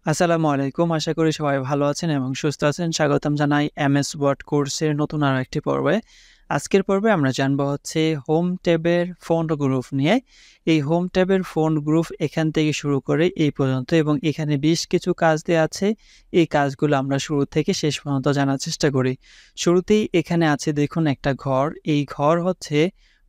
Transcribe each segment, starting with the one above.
আসসালামু আলাইকুম। আশা করি সবাই ভালো আছেন এবং সুস্থ আছেন। স্বাগতম জানাই এমএস ওয়ার্ড কোর্সের নতুন আরো একটি পর্বে। আজকের পর্বে আমরা জানবো হচ্ছে হোম ট্যাবের ফন্ট গ্রুপ নিয়ে। এই হোম ট্যাবের ফন্ট গ্রুপ এখান থেকে শুরু করে এই পর্যন্ত এবং এখানে বেশ কিছু কাজ দেয়া আছে। এই কাজগুলো আমরা শুরু থেকে শেষ পর্যন্ত জানার চেষ্টা করি। শুরুতেই এখানে আছে দেখুন একটা ঘর। এই ঘর হচ্ছে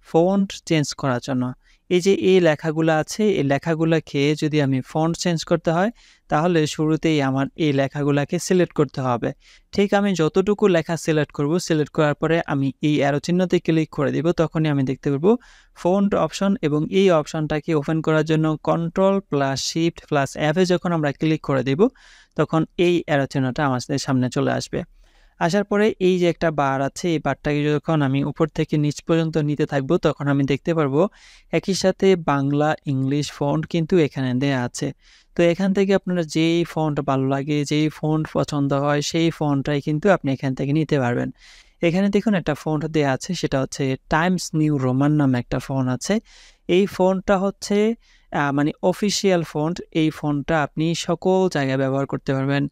ফন্ট চেঞ্জ করার জন্য। এই যে এই লেখাগুলো আছে, এই লেখাগুলাকে যদি আমি ফন্ট চেঞ্জ করতে হয় তাহলে শুরুতেই আমার এই লেখাগুলাকে সিলেক্ট করতে হবে। ঠিক আমি যতটুকু লেখা সিলেক্ট করব, সিলেক্ট করার পরে আমি এই অ্যারো চিহ্নতে ক্লিক করে দিব। তখনই আমি দেখতে পারবো ফন্ট অপশন এবং এই অপশনটাকে ওপেন করার জন্য control plus shift plus F এ যখন আমরা ক্লিক করে দিব, তখন এই অ্যারো চিহ্নটা আমাদের সামনে চলে আসবে। আসার পরে এই যে একটা বার আছে, এই বারটাকে যখন আমি উপর থেকে নিচ পর্যন্ত নিতে থাকবো, তখন আমি দেখতে পারবো একই সাথে বাংলা, ইংলিশ ফন্ট কিন্তু এখানে দেয়া আছে। তো এখান থেকে আপনার যেই ফন্ট ভালো লাগে, যেই ফন্ট পছন্দ হয়, সেই ফন্টটাই কিন্তু আপনি এখান থেকে নিতে পারবেন। এখানে দেখুন একটা ফন্ট দেয়া আছে, সেটা হচ্ছে টাইমস নিউ রোমান নামে একটা ফন্ট আছে। এই ফন্টটা হচ্ছে মানে অফিসিয়াল ফন্ট। এই ফন্টটা আপনি সকল জায়গায় ব্যবহার করতে পারবেন।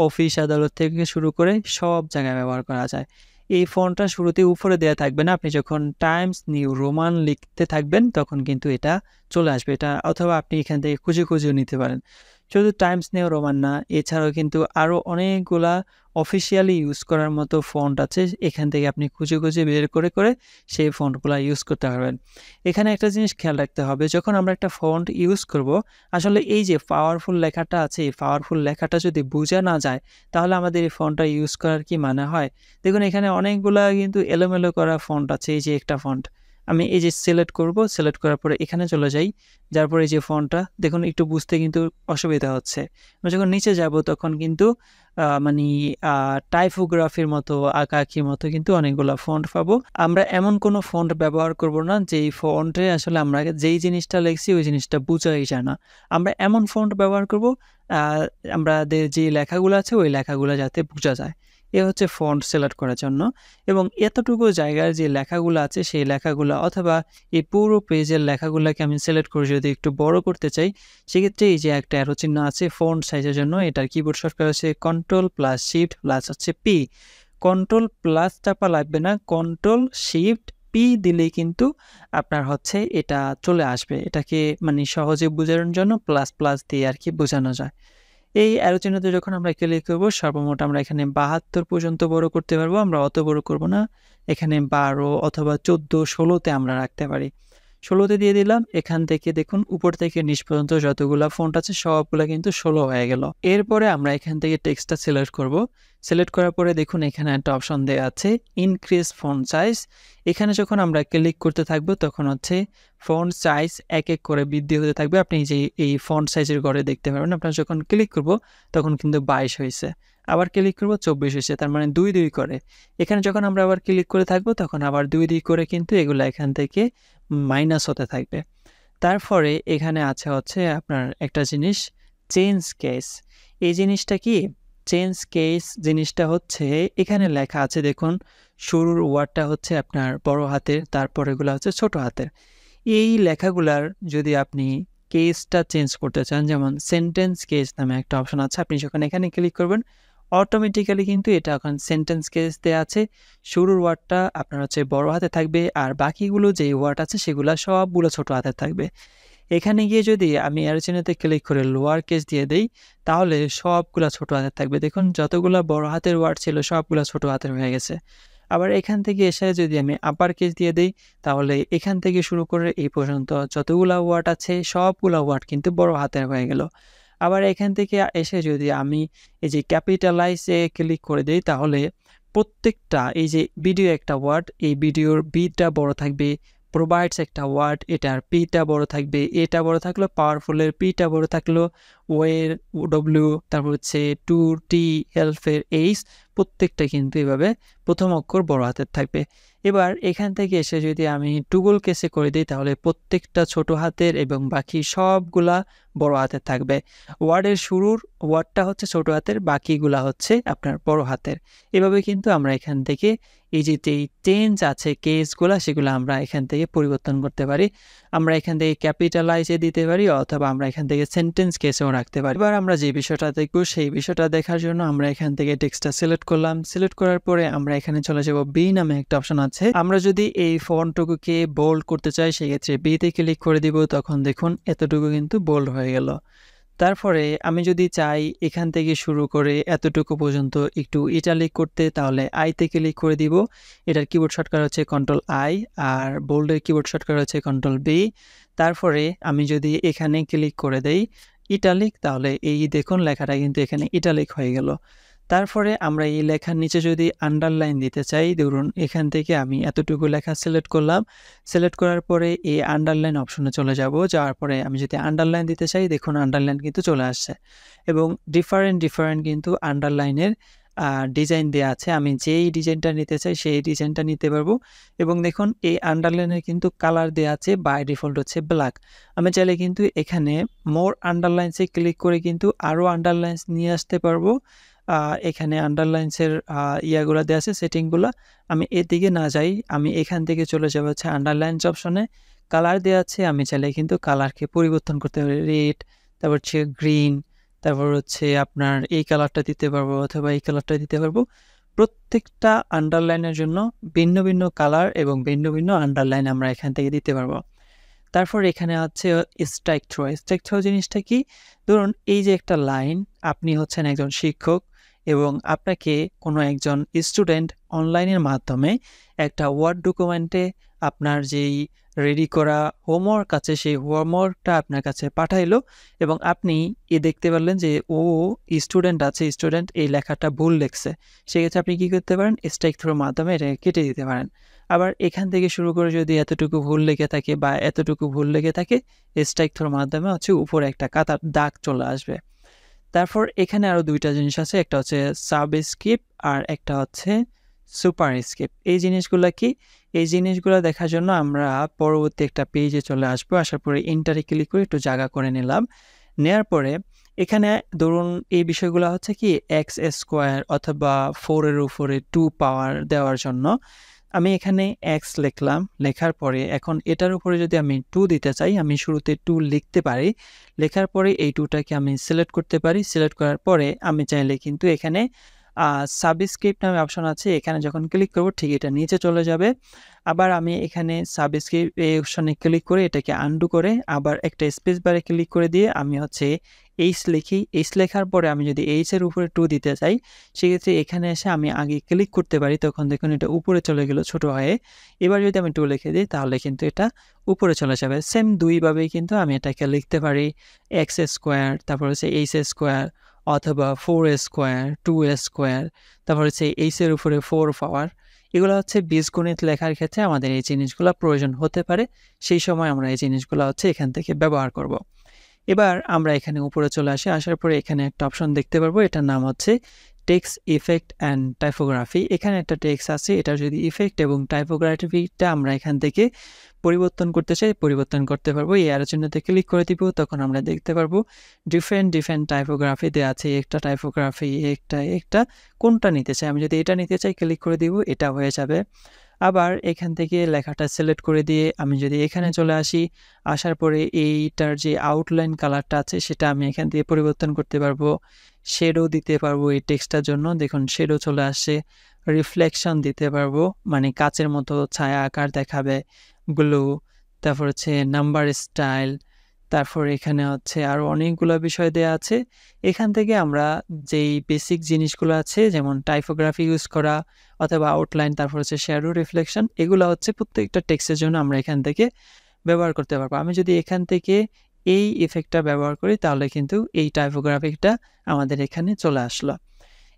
অফিস আদালত থেকে শুরু করে সব জায়গায় ব্যবহার করা যায়। এই ফন্টটা শুরুতে উপরে দেয়া থাকবে না। আপনি যখন টাইমস নিউ রোমান লিখতে থাকবেন তখন কিন্তু এটা চলে আসবে। এটা অথবা আপনি এখান থেকে খুঁজেও নিতে পারেন। শুধু টাইমস নিউ রোমান না, এছাড়াও কিন্তু আরও অনেকগুলা অফিসিয়ালি ইউজ করার মতো ফন্ট আছে। এখান থেকে আপনি খুঁজে বের করে সেই ফন্টগুলা ইউজ করতে পারবেন। এখানে একটা জিনিস খেয়াল রাখতে হবে, যখন আমরা একটা ফন্ট ইউজ করব, আসলে এই যে পাওয়ারফুল লেখাটা আছে, এই পাওয়ারফুল লেখাটা যদি বোঝা না যায়, তাহলে আমাদের এই ফন্টটা ইউজ করার কি মানে হয়? দেখুন এখানে অনেকগুলা কিন্তু এলোমেলো করা ফন্ট আছে। এই যে একটা ফন্ট, আমি এই যে সিলেক্ট করব, সিলেক্ট করার পরে এখানে চলে যাই। যার পরে এই যে ফন্টটা দেখুন একটু বুঝতে কিন্তু অসুবিধা হচ্ছে। আমি যখন নিচে যাব তখন কিন্তু মানি টাইপোগ্রাফির মতো, আঁকাআঁকির মতো কিন্তু অনেকগুলা ফন্ট পাবো। আমরা এমন কোনো ফন্ট ব্যবহার করব না যেই ফন্টে আসলে আমরা যেই জিনিসটা লিখছি ওই জিনিসটা বোঝাই যায় না। আমরা এমন ফন্ট ব্যবহার করব আ আমাদের যে লেখাগুলো আছে ওই লেখাগুলো যাতে বোঝা যায়। এ হচ্ছে ফন্ট সিলেক্ট করার জন্য এবং এতটুকু জায়গার যে লেখাগুলো আছে সেই লেখাগুলা অথবা এই পুরো পেজের লেখাগুলাকে আমি সিলেক্ট করে যদি একটু বড় করতে চাই, সেক্ষেত্রে এই যে একটা অ্যারো চিহ্ন আছে ফন্ট সাইজের জন্য, এটার কিবোর্ড শর্টকাট হচ্ছে কন্ট্রোল প্লাস শিফট প্লাস হচ্ছে পি। কন্ট্রোল প্লাস চাপা লাগবে না, কন্ট্রোল শিফট পি দিলেই কিন্তু আপনার হচ্ছে এটা চলে আসবে। এটাকে মানে সহজে বোঝানোর জন্য প্লাস দিয়ে আর কি বোঝানো যায়। এই অ্যারো চিহ্নতে যখন আমরা ক্লিক করব, সর্বমোট আমরা এখানে ৭২ পর্যন্ত বড় করতে পারবো। আমরা অত বড় করব না। এখানে ১২ অথবা ১৪, ১৬ তে আমরা রাখতে পারি। ১৬ তে দিয়ে দিলাম। এখান থেকে দেখুন উপর থেকে নিচ পর্যন্ত যতগুলা ফন্ট আছে সবগুলা কিন্তু ১৬ হয়ে গেল। এরপরে আমরা এখান থেকে টেক্সটটা সিলেক্ট করব। সিলেক্ট করার পরে দেখুন এখানে একটা অপশন দেয়া আছে ইনক্রিজ ফন্ট সাইজ। এখানে যখন আমরা ক্লিক করতে থাকবো তখন হচ্ছে ফন্ট সাইজ এক করে বৃদ্ধি হতে থাকবে। আপনি যে এই ফন্ট সাইজের ঘরে দেখতে পারবেন। আপনারা যখন ক্লিক করব তখন কিন্তু ২২ হইছে। আবার ক্লিক করব ২৪ হইছে। তার মানে ২ করে। এখানে যখন আমরা আবার ক্লিক করে থাকবো তখন আবার ২ করে কিন্তু এগুলা এখান থেকে মাইনাস হতে থাকবে। তারপরে এখানে আছে হচ্ছে আপনার একটা জিনিস চেঞ্জ কেস। এই জিনিসটা কি? চেঞ্জ কেস জিনিসটা হচ্ছে এখানে লেখা আছে দেখুন, শুরুর ওয়ার্ডটা হচ্ছে আপনার বড় হাতের, তারপরেগুলা হচ্ছে ছোট হাতের। এই লেখাগুলার যদি আপনি কেসটা চেঞ্জ করতে চান, যেমন সেন্টেন্স কেস নামে একটা অপশন আছে। আপনি যখন এখানে ক্লিক করবেন অটোমেটিক্যালি কিন্তু এটা এখন সেন্টেন্স কেস দেয়া আছে। শুরুর ওয়ার্ডটা আপনার হচ্ছে বড় হাতে থাকবে আর বাকিগুলো যেই ওয়ার্ড আছে সেগুলা সবগুলো ছোট হাতে থাকবে। এখানে গিয়ে যদি আমি অ্যারো চিহ্নতে ক্লিক করে লোয়ার কেস দিয়ে দেই, তাহলে সবগুলা ছোট হাতের থাকবে। দেখুন যতগুলা বড় হাতের ওয়ার্ড ছিল সবগুলা ছোট হাতের হয়ে গেছে। আবার এখান থেকে এসে যদি আমি আপার কেস দিয়ে দেই, তাহলে এখান থেকে শুরু করে এই পর্যন্ত যতগুলা ওয়ার্ড আছে সবগুলা ওয়ার্ড কিন্তু বড় হাতের হয়ে গেল। আবার এখান থেকে এসে যদি আমি এই যে ক্যাপিটালাইজ এ ক্লিক করে দেই, তাহলে প্রত্যেকটা এই যে ভিডিও একটা ওয়ার্ড, এই ভিডিওর বিটা বড় থাকবে। প্রোভাইডস একটা ওয়ার্ড, এটার পিটা বড় থাকবে, এটা বড় থাকলো, পাওয়ারফুলের পিটা বড় থাকলো, ওয়ের ডব্লিউ, তারপর হচ্ছে টু টি, হেল্পের এইচ, প্রত্যেকটা কিন্তু এভাবে প্রথম অক্ষর বড় হাতের থাকবে। এবার এখান থেকে এসে যদি আমি টুগল কেসে করে দিই তাহলে প্রত্যেকটা ছোট হাতের এবং বাকি সবগুলা বড় হাতের থাকবে। ওয়ার্ডের শুরুর ওয়ার্ডটা হচ্ছে ছোট হাতের, বাকিগুলা হচ্ছে আপনার বড় হাতের। এভাবে কিন্তু আমরা এখান থেকে এই যে টেন্স আছে কেসগুলা সেগুলো আমরা এখান থেকে পরিবর্তন করতে পারি। আমরা এখান থেকে ক্যাপিটালাইজে দিতে পারি অথবা আমরা এখান থেকে সেন্টেন্স কেসেও রাখতে পারি। এবার আমরা যে বিষয়টা দেখব সেই বিষয়টা দেখার জন্য আমরা এখান থেকে টেক্সটটা সিলেক্ট করলাম। সিলেক্ট করার পরে আমরা এখানে চলে যাব বি নামে একটা অপশন আছে। আমরা যদি এই ফন্টটুকুকে বোল্ড করতে চাই সেক্ষেত্রে বিতে ক্লিক করে দিব, তখন দেখুন এতটুকু কিন্তু বোল্ড হয়ে গেল। তারপরে আমি যদি চাই এখান থেকে শুরু করে এতটুকু পর্যন্ত একটু ইটালিক করতে তাহলে আইতে ক্লিক করে দিব। এটার কিবোর্ড শর্টকাট হচ্ছে কন্ট্রোল আই আর বোল্ডের কিবোর্ড শর্টকাট হচ্ছে কন্ট্রোল বি। তারপরে আমি যদি এখানে ক্লিক করে দেই ইটালিক তাহলে এই দেখুন লেখাটা কিন্তু এখানে ইটালিক হয়ে গেল। তারপরে আমরা এই লেখার নিচে যদি আন্ডারলাইন দিতে চাই, ধরুন এখান থেকে আমি এতটুকু লেখা সিলেক্ট করলাম। সিলেক্ট করার পরে এই আন্ডারলাইন অপশনে চলে যাব। যাওয়ার পরে আমি যদি আন্ডারলাইন দিতে চাই দেখুন আন্ডারলাইন কিন্তু চলে আসছে এবং ডিফারেন্ট কিন্তু আন্ডারলাইনের ডিজাইন দেওয়া আছে। আমি যেই ডিজাইনটা নিতে চাই সেই ডিজাইনটা নিতে পারবো এবং দেখুন এই আন্ডারলাইনের কিন্তু কালার দেওয়া আছে, বাই ডিফল্ট হচ্ছে ব্ল্যাক। আমি চাইলে কিন্তু এখানে মোর আন্ডারলাইন্সে ক্লিক করে কিন্তু আরও আন্ডারলাইন্স নিয়ে আসতে পারবো। এখানে আন্ডারলাইন্সের ইয়াগুলো দেওয়া আছে সেটিংগুলো। আমি এদিকে না যাই, আমি এখান থেকে চলে যাব হচ্ছে আন্ডারলাইন্স অপশনে। কালার দেওয়া আছে, আমি চাইলে কিন্তু কালারকে পরিবর্তন করতে পারি, রেড, তারপর হচ্ছে গ্রিন, তারপর হচ্ছে আপনার এই কালারটা দিতে পারবো অথবা এই কালারটা দিতে পারবো। প্রত্যেকটা আন্ডারলাইনের জন্য ভিন্ন ভিন্ন কালার এবং ভিন্ন ভিন্ন আন্ডারলাইন আমরা এখান থেকে দিতে পারবো। তারপর এখানে আছে স্ট্রাইক থ্রো। স্ট্রাইক থ্রো জিনিসটা কি? ধরুন এই যে একটা লাইন, আপনি হচ্ছেন একজন শিক্ষক এবং আপনাকে কোনো একজন স্টুডেন্ট অনলাইনের মাধ্যমে একটা ওয়ার্ড ডকুমেন্টে আপনার যেই রেডি করা হোমওয়ার্ক আছে সেই হোমওয়ার্কটা আপনার কাছে পাঠাইলো এবং আপনি দেখতে পারলেন যে স্টুডেন্ট এই লেখাটা ভুল লিখছে। সেক্ষেত্রে আপনি কি করতে পারেন? স্ট্রাইক থ্রোর মাধ্যমে এটা কেটে দিতে পারেন। আবার এখান থেকে শুরু করে যদি এতটুকু ভুল লেগে থাকে বা এতটুকু ভুল লেগে থাকে, স্ট্রাইক থ্রোর মাধ্যমে হচ্ছে উপরে একটা কাতার দাগ চলে আসবে। তারপর এখানে আরও দুইটা জিনিস আছে, একটা হচ্ছে সাবস্ক্রিপ্ট আর একটা হচ্ছে সুপারস্ক্রিপ্ট। এই জিনিসগুলো কি? এই জিনিসগুলো দেখার জন্য আমরা পরবর্তী একটা পেজে চলে আসবো। আসার পরে ইন্টারে ক্লিক করে একটু জায়গা করে নিলাম। নেওয়ার পরে এখানে ধরুন এই বিষয়গুলো হচ্ছে কি এক্স স্কোয়ার অথবা 4-এর উপরে 2 পাওয়ার দেওয়ার জন্য আমি এখানে এক্স লিখলাম। লেখার পরে এখন এটার উপরে যদি আমি 2 দিতে চাই, আমি শুরুতে 2 লিখতে পারি। লেখার পরে এই 2টাকে আমি সিলেক্ট করতে পারি। সিলেক্ট করার পরে আমি চাইলে কিন্তু এখানে সাবস্ক্রিপ্ট নামে অপশন আছে, এখানে যখন ক্লিক করব ঠিক এটা নিচে চলে যাবে। আবার আমি এখানে সাবস্ক্রিপ্ট এই অপশনে ক্লিক করে এটাকে আনডু করে আবার একটা স্পেস বারে ক্লিক করে দিয়ে আমি হচ্ছে এইচ লিখি। এইচ লেখার পরে আমি যদি এইচের উপরে 2 দিতে চাই সেক্ষেত্রে এখানে এসে আমি আগে ক্লিক করতে পারি, তখন দেখুন এটা উপরে চলে গেল ছোট হয়ে। এবার যদি আমি 2 লিখে দিই তাহলে কিন্তু এটা উপরে চলে যাবে। সেম দুইভাবেই কিন্তু আমি এটাকে লিখতে পারি, এক্স স্কোয়ার, তারপর হচ্ছে এইচ স্কোয়ার অথবা 4 স্কোয়ার, 2 স্কোয়ার, তারপর হচ্ছে এইচের উপরে 4 পাওয়ার। এগুলো হচ্ছে বীজগণিত লেখার ক্ষেত্রে আমাদের এই জিনিসগুলো প্রয়োজন হতে পারে, সেই সময় আমরা এই জিনিসগুলো হচ্ছে এখান থেকে ব্যবহার করব। এবার আমরা এখানে উপরে চলে আসি। আসার পরে এখানে একটা অপশন দেখতে পারবো, এটার নাম হচ্ছে টেক্সট ইফেক্ট অ্যান্ড টাইপোগ্রাফি। এখানে একটা টেক্সট আছে, এটা যদি ইফেক্ট এবং টাইপোগ্রাফিটা আমরা এখান থেকে পরিবর্তন করতে চাই পরিবর্তন করতে পারবো। এই এর চিহ্নতে ক্লিক করে দিব, তখন আমরা দেখতে পারবো ডিফারেন্ট টাইপোগ্রাফি দেওয়া আছে। একটা টাইপোগ্রাফি একটা কোনটা নিতে চাই, আমি যদি এটা নিতে চাই ক্লিক করে দিব, এটা হয়ে যাবে। আবার এখান থেকে লেখাটা সিলেক্ট করে দিয়ে আমি যদি এখানে চলে আসি, আসার পরে এইটার যে আউটলাইন কালারটা আছে সেটা আমি এখান থেকে পরিবর্তন করতে পারবো। শেডো দিতে পারবো এই টেক্সটটার জন্য, দেখুন শেডো চলে আসছে। রিফ্লেকশন দিতে পারবো, মানে কাচের মতো ছায়া আকার দেখাবে, গ্লো, তারপর হচ্ছে নাম্বার স্টাইল, তারপর এখানে হচ্ছে আরও অনেকগুলো বিষয় দেওয়া আছে। এখান থেকে আমরা যেই বেসিক জিনিসগুলো আছে যেমন টাইপোগ্রাফি ইউজ করা অথবা আউটলাইন, তারপর হচ্ছে শ্যাডো, রিফ্লেকশন, এগুলো হচ্ছে প্রত্যেকটা টেক্সটের জন্য আমরা এখান থেকে ব্যবহার করতে পারবো। আমি যদি এখান থেকে এই ইফেক্টটা ব্যবহার করি তাহলে কিন্তু এই টাইপোগ্রাফিকটা আমাদের এখানে চলে আসলো।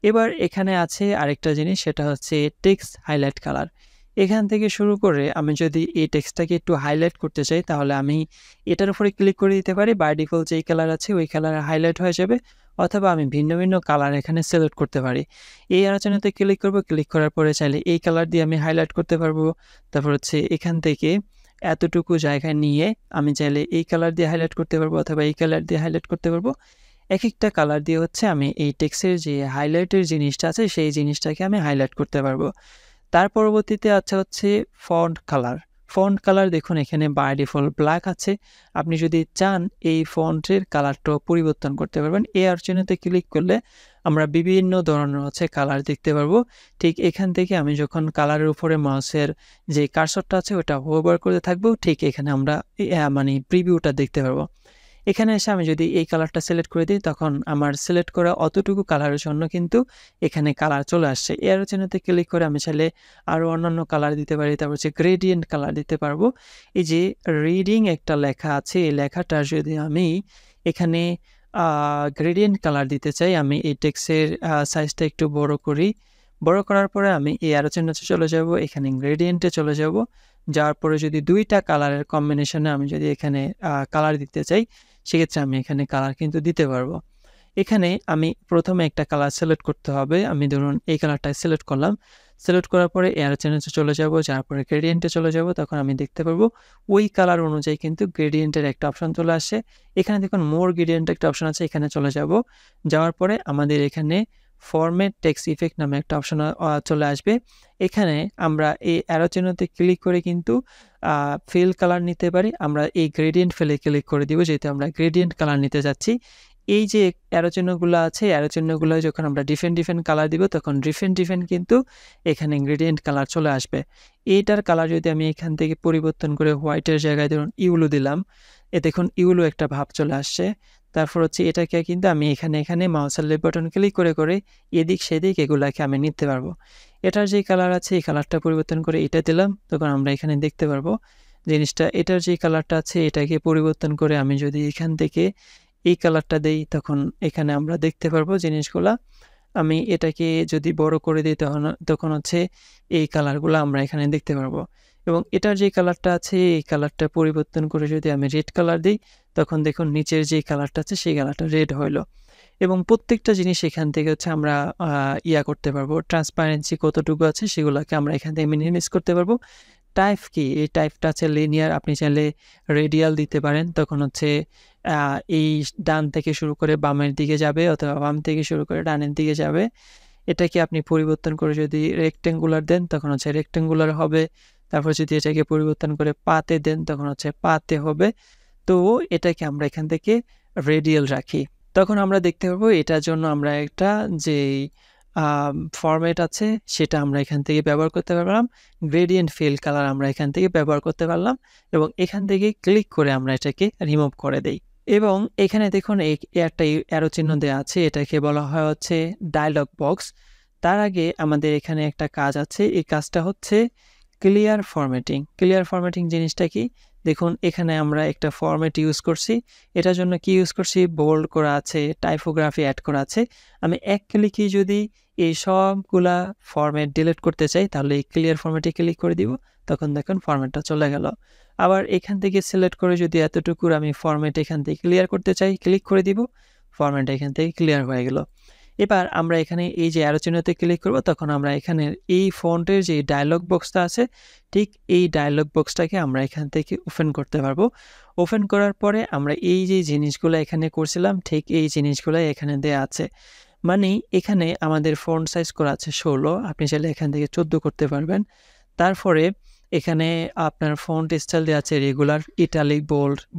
এবার এখানে আছে আরেকটা জিনিস, সেটা হচ্ছে টেক্সট হাইলাইট কালার। এখান থেকে শুরু করে আমি যদি এই টেক্সটটাকে একটু হাইলাইট করতে চাই তাহলে আমি এটার উপরে ক্লিক করে দিতে পারি। বাই ডিফল্ট যেই কালার আছে ওই কালারে হাইলাইট হয়ে যাবে, অথবা আমি ভিন্ন ভিন্ন কালার এখানে সিলেক্ট করতে পারি। এই আলোচনাতে ক্লিক করব, ক্লিক করার পরে চাইলে এই কালার দিয়ে আমি হাইলাইট করতে পারবো। তারপর হচ্ছে এখান থেকে এতটুকু জায়গায় নিয়ে আমি চাইলে এই কালার দিয়ে হাইলাইট করতে পারবো অথবা এই কালার দিয়ে হাইলাইট করতে পারবো। একেকটা কালার দিয়ে হচ্ছে আমি এই টেক্সটের যে হাইলাইটের জিনিসটা আছে সেই জিনিসটাকে আমি হাইলাইট করতে পারবো। তার পরবর্তীতে হচ্ছে ফন্ট কালার। ফন্ট কালার দেখুন এখানে বাই ডিফল্ট ব্ল্যাক আছে। আপনি যদি চান এই ফন্টের কালারটাও পরিবর্তন করতে পারবেন। এই অপশনেতে ক্লিক করলে আমরা বিভিন্ন ধরনের হচ্ছে কালার দেখতে পারবো। ঠিক এখান থেকে আমি যখন কালারের উপরে মাউসের যে কার্সরটা আছে ওটা হোভার করতে থাকবো, ঠিক এখানে আমরা মানে প্রিভিউটা দেখতে পারবো। এখানে এসে আমি যদি এই কালারটা সিলেক্ট করে দিই তখন আমার সিলেক্ট করা অতটুকু কালারের জন্য কিন্তু এখানে কালার চলে আসছে। এর চিহ্নতে ক্লিক করে আমি চাইলে আরও অন্যান্য কালার দিতে পারি। তারপর হচ্ছে গ্রেডিয়েন্ট কালার দিতে পারবো। এই যে রিডিং একটা লেখা আছে, এই লেখাটার যদি আমি এখানে গ্রেডিয়েন্ট কালার দিতে চাই, আমি এই টেক্সটের সাইজটা একটু বড় করি। বড় করার পরে আমি এই অ্যারো চিহ্নতে চলে যাব, এখানে গ্রেডিয়েন্টে চলে যাব। যাওয়ার পরে যদি দুইটা কালারের কম্বিনেশনে আমি যদি এখানে কালার দিতে চাই, সেক্ষেত্রে আমি এখানে কালার কিন্তু দিতে পারবো। এখানে আমি প্রথমে একটা কালার সিলেক্ট করতে হবে। আমি ধরুন এই কালারটা সিলেক্ট করলাম। সিলেক্ট করার পরে অ্যারো চিহ্নে চলে যাব, যাওয়ার পরে গ্রেডিয়েন্টে চলে যাব। তখন আমি দেখতে পারবো ওই কালার অনুযায়ী কিন্তু গ্রেডিয়েন্টের একটা অপশন চলে আসে। এখানে দেখুন মোর গ্রেডিয়েন্ট একটা অপশন আছে, এখানে চলে যাব। যাওয়ার পরে আমাদের এখানে ফরম্যাট টেক্সট ইফেক্ট নামে একটা অপশন চলে আসবে। এখানে আমরা এই অ্যারো চিহ্নতে ক্লিক করে কিন্তু ফিল কালার নিতে পারি। আমরা এই গ্রেডিয়েন্ট ফেলে ক্লিক করে দিব, যেহেতু আমরা গ্রেডিয়েন্ট কালার নিতে যাচ্ছি। এই যে অ্যারো চিহ্নগুলো আছে, অ্যারো চিহ্নগুলো যখন আমরা ডিফারেন্ট কালার দিব তখন ডিফারেন্ট কিন্তু এখানে গ্রেডিয়েন্ট কালার চলে আসবে। এইটার কালার যদি আমি এখান থেকে পরিবর্তন করে হোয়াইটের জায়গায় ধরুন ইউলো দিলাম, দেখুন ইউলো একটা ভাব চলে আসছে। তারপর হচ্ছে এটাকে কিন্তু আমি এখানে মাউসের লেফট বাটন ক্লিক করে এদিক সেদিক এগুলাকে আমি নিতে পারবো। এটার যে কালার আছে এই কালারটা পরিবর্তন করে এটা দিলাম, তখন আমরা এখানে দেখতে পারবো জিনিসটা। এটার যে কালারটা আছে এটাকে পরিবর্তন করে আমি যদি এখান থেকে এই কালারটা দেই তখন এখানে আমরা দেখতে পারবো জিনিসগুলা। আমি এটাকে যদি বড় করে দিই তখন হচ্ছে এই কালারগুলো আমরা এখানে দেখতে পারবো। এবং এটার যে কালারটা আছে এই কালারটা পরিবর্তন করে যদি আমি রেড কালার দিই তখন দেখুন নিচের যে কালারটা আছে সেই কালারটা রেড হইলো। এবং প্রত্যেকটা জিনিস এখান থেকে হচ্ছে আমরা করতে পারবো। ট্রান্সপারেন্সি কতটুকু আছে সেগুলোকে আমরা এখান থেকে মিনিমাইজ করতে পারবো। টাইপ কি, এই টাইপটা আছে লিনিয়ার, আপনি চাইলে রেডিয়াল দিতে পারেন। তখন হচ্ছে এই ডান থেকে শুরু করে বামের দিকে যাবে অথবা বাম থেকে শুরু করে ডানের দিকে যাবে। এটাকে আপনি পরিবর্তন করে যদি রেক্টেঙ্গুলার দেন তখন হচ্ছে রেক্টেঙ্গুলার হবে। তারপর যদি এটাকে পরিবর্তন করে পাতে দেন তখন হচ্ছে পাতে হবে। তো এটাকে আমরা এখান থেকে রেডিয়াল রাখি। তখন আমরা দেখতে পাবো এটার জন্য আমরা একটা যেই ফরম্যাট আছে সেটা আমরা এখান থেকে ব্যবহার করতে পারলাম। গ্রেডিয়েন্ট ফিল কালার আমরা এখান থেকে ব্যবহার করতে পারলাম এবং এখান থেকে ক্লিক করে আমরা এটাকে রিমুভ করে দেই। এবং এখানে দেখুন একটা অ্যারো চিহ্ন দেওয়া আছে, এটাকে বলা হয় হচ্ছে ডায়লগ বক্স। তার আগে আমাদের এখানে একটা কাজ আছে, এই কাজটা হচ্ছে ক্লিয়ার ফরম্যাটিং। ক্লিয়ার ফরম্যাটিং জিনিসটা কি? দেখুন এখানে আমরা একটা ফরম্যাট ইউজ করছি। এটার জন্য কি ইউজ করছি? বোল্ড করা আছে, টাইপোগ্রাফি অ্যাড করা আছে। আমি এক ক্লিকে যদি এই সবগুলা ফরম্যাট ডিলিট করতে চাই তাহলে এই ক্লিয়ার ফরম্যাটে ক্লিক করে দিব, তখন দেখুন ফরম্যাটটা চলে গেল। আবার এখান থেকে সিলেক্ট করে যদি এতটুকুর আমি ফরম্যাট এখান থেকে ক্লিয়ার করতে চাই, ক্লিক করে দিব, ফরম্যাট এখান থেকে ক্লিয়ার হয়ে গেল। এবার আমরা এখানে এই যে অ্যারো চিহ্নতে ক্লিক করব তখন আমরা এখানে এই ফন্টের যে ডায়লগ বক্সটা আছে ঠিক এই ডায়লগ বক্সটাকে আমরা এখান থেকে ওপেন করতে পারবো। ওপেন করার পরে আমরা এই যে জিনিসগুলো এখানে করছিলাম ঠিক এই জিনিসগুলো এখানে দেয়া আছে। মানে এখানে আমাদের ফন্ট সাইজ করা আছে 16, আপনি চাইলে এখান থেকে 14 করতে পারবেন। তারপরে এখানে আপনার ফন্ট স্টাইল দেওয়া আছে রেগুলার, ইটালিক,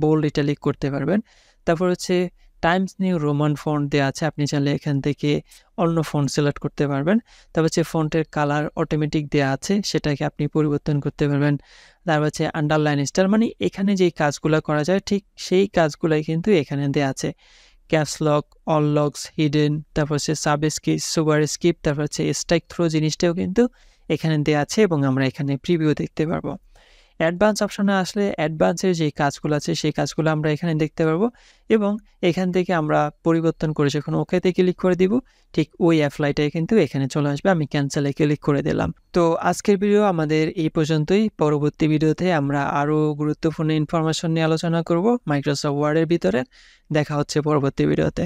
বোল্ড ইটালিক করতে পারবেন। তারপর হচ্ছে টাইমস নিউ রোমান ফন্ট দেওয়া আছে, আপনি চাইলে এখান থেকে অন্য ফন্ট সিলেক্ট করতে পারবেন। তারপর হচ্ছে ফন্টের কালার অটোমেটিক দেওয়া আছে, সেটাকে আপনি পরিবর্তন করতে পারবেন। তারপর হচ্ছে আন্ডারলাইন স্টাইল, মানে এখানে যেই কাজগুলো করা যায় ঠিক সেই কাজগুলাই কিন্তু এখানে দেওয়া আছে। Caps lock, all locks, hidden, তারপর হচ্ছে সাব স্কিপ, সুপার স্কিপ, তারপর হচ্ছে স্ট্রাইক থ্রো জিনিসটাও কিন্তু এখানে দেওয়া আছে এবং আমরা এখানে প্রিভিউ দেখতে পারবো। অ্যাডভান্স অপশনে আসলে অ্যাডভান্সের যে কাজগুলো আছে সেই কাজগুলো আমরা এখানে দেখতে পারবো এবং এখান থেকে আমরা পরিবর্তন করে যখন ওকেতে ক্লিক করে দিব ঠিক ওই অ্যাপ্লাইটাই কিন্তু এখানে চলে আসবে। আমি ক্যান্সেলে ক্লিক করে দিলাম। তো আজকের ভিডিও আমাদের এই পর্যন্তই। পরবর্তী ভিডিওতে আমরা আরও গুরুত্বপূর্ণ ইনফরমেশন নিয়ে আলোচনা করব মাইক্রোসফট ওয়ার্ডের ভিতরে। দেখা হচ্ছে পরবর্তী ভিডিওতে।